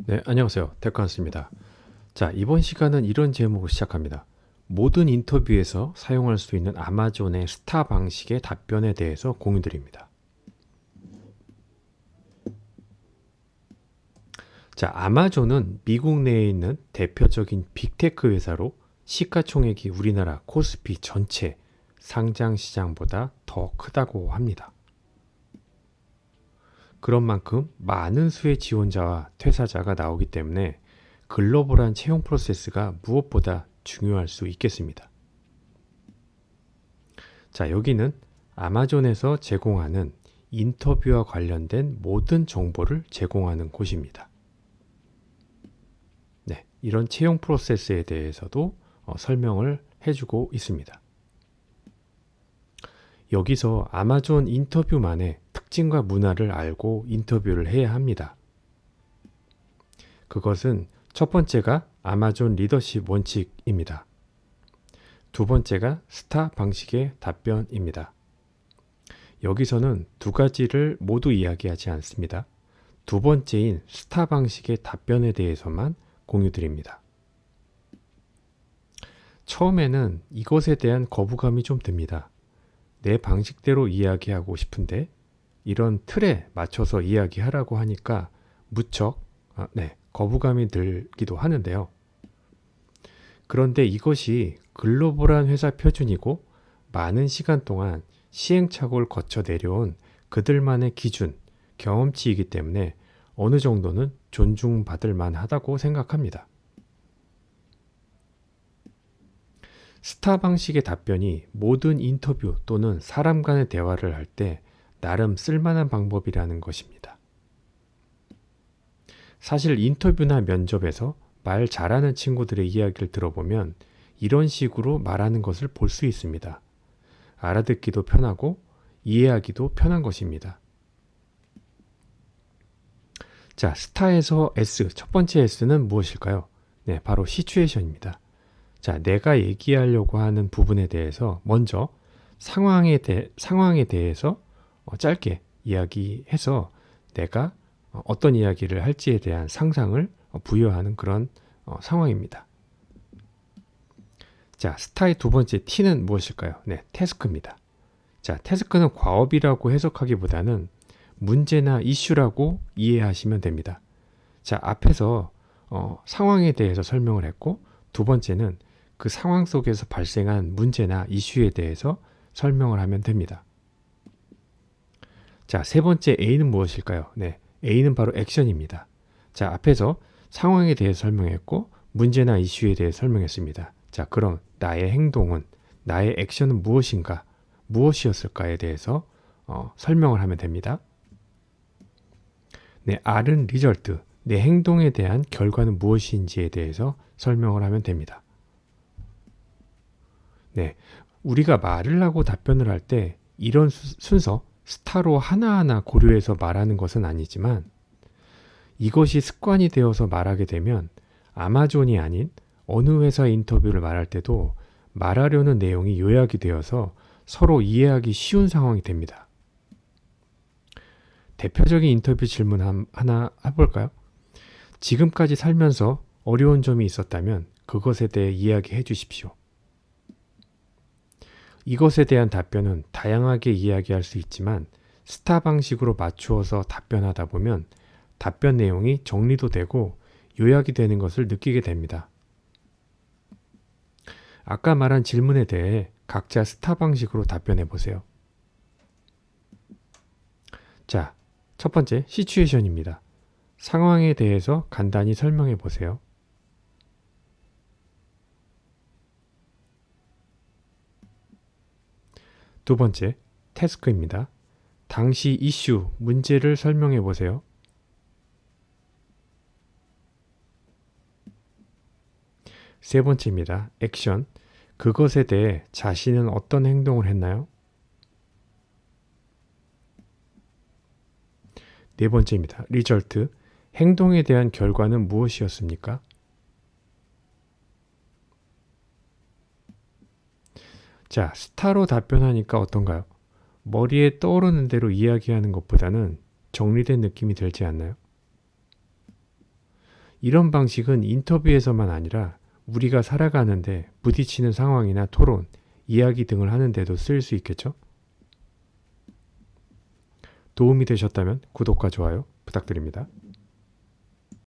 네, 안녕하세요. 데카한스입니다. 자, 이번 시간은 이런 제목으로 시작합니다. 모든 인터뷰에서 사용할 수 있는 아마존의 스타 방식의 답변에 대해서 공유드립니다. 자, 아마존은 미국 내에 있는 대표적인 빅테크 회사로 시가총액이 우리나라 코스피 전체 상장 시장보다 더 크다고 합니다. 그런 만큼 많은 수의 지원자와 퇴사자가 나오기 때문에 글로벌한 채용 프로세스가 무엇보다 중요할 수 있겠습니다. 자, 여기는 아마존에서 제공하는 인터뷰와 관련된 모든 정보를 제공하는 곳입니다. 네, 이런 채용 프로세스에 대해서도 설명을 해주고 있습니다. 여기서 아마존 인터뷰만의 특징과 문화를 알고 인터뷰를 해야 합니다. 그것은 첫 번째가 아마존 리더십 원칙입니다. 두 번째가 스타 방식의 답변입니다. 여기서는 두 가지를 모두 이야기하지 않습니다. 두 번째인 스타 방식의 답변에 대해서만 공유드립니다. 처음에는 이것에 대한 거부감이 좀 듭니다. 내 방식대로 이야기하고 싶은데 이런 틀에 맞춰서 이야기하라고 하니까 무척 거부감이 들기도 하는데요. 그런데 이것이 글로벌한 회사 표준이고 많은 시간 동안 시행착오를 거쳐 내려온 그들만의 기준, 경험치이기 때문에 어느 정도는 존중받을 만하다고 생각합니다. 스타 방식의 답변이 모든 인터뷰 또는 사람 간의 대화를 할 때 나름 쓸만한 방법이라는 것입니다. 사실 인터뷰나 면접에서 말 잘하는 친구들의 이야기를 들어보면 이런 식으로 말하는 것을 볼 수 있습니다. 알아듣기도 편하고 이해하기도 편한 것입니다. 자, 스타에서 S, 첫 번째 S는 무엇일까요? 네, 바로 시츄에이션입니다. 자, 내가 얘기하려고 하는 부분에 대해서 먼저 상황에 대해서 짧게 이야기해서 내가 어떤 이야기를 할지에 대한 상상을 부여하는 그런 상황입니다. 자, 스타의 두 번째 T는 무엇일까요? 네, 태스크입니다. 자, 태스크는 과업이라고 해석하기보다는 문제나 이슈라고 이해하시면 됩니다. 자, 앞에서 상황에 대해서 설명을 했고 두 번째는 그 상황 속에서 발생한 문제나 이슈에 대해서 설명을 하면 됩니다. 자, 세 번째 A는 무엇일까요? 네, A는 바로 액션입니다. 자, 앞에서 상황에 대해 설명했고 문제나 이슈에 대해 설명했습니다. 자, 그럼 나의 행동은, 나의 액션은 무엇인가, 무엇이었을까에 대해서 설명을 하면 됩니다. 네, R은 리절트, 내 행동에 대한 결과는 무엇인지에 대해서 설명을 하면 됩니다. 네, 우리가 말을 하고 답변을 할 때 이런 순서, 스타로 하나하나 고려해서 말하는 것은 아니지만 이것이 습관이 되어서 말하게 되면 아마존이 아닌 어느 회사 인터뷰를 말할 때도 말하려는 내용이 요약이 되어서 서로 이해하기 쉬운 상황이 됩니다. 대표적인 인터뷰 질문 하나 해볼까요? 지금까지 살면서 어려운 점이 있었다면 그것에 대해 이야기해 주십시오. 이것에 대한 답변은 다양하게 이야기할 수 있지만 스타 방식으로 맞추어서 답변하다 보면 답변 내용이 정리도 되고 요약이 되는 것을 느끼게 됩니다. 아까 말한 질문에 대해 각자 스타 방식으로 답변해 보세요. 자, 첫 번째 시츄에이션입니다. 상황에 대해서 간단히 설명해 보세요. 두 번째, 태스크입니다. 당시 이슈, 문제를 설명해 보세요. 세 번째입니다. 액션, 그것에 대해 자신은 어떤 행동을 했나요? 네 번째입니다. 리절트, 행동에 대한 결과는 무엇이었습니까? 자, 스타로 답변하니까 어떤가요? 머리에 떠오르는 대로 이야기하는 것보다는 정리된 느낌이 들지 않나요? 이런 방식은 인터뷰에서만 아니라 우리가 살아가는데 부딪히는 상황이나 토론, 이야기 등을 하는데도 쓸 수 있겠죠? 도움이 되셨다면 구독과 좋아요 부탁드립니다.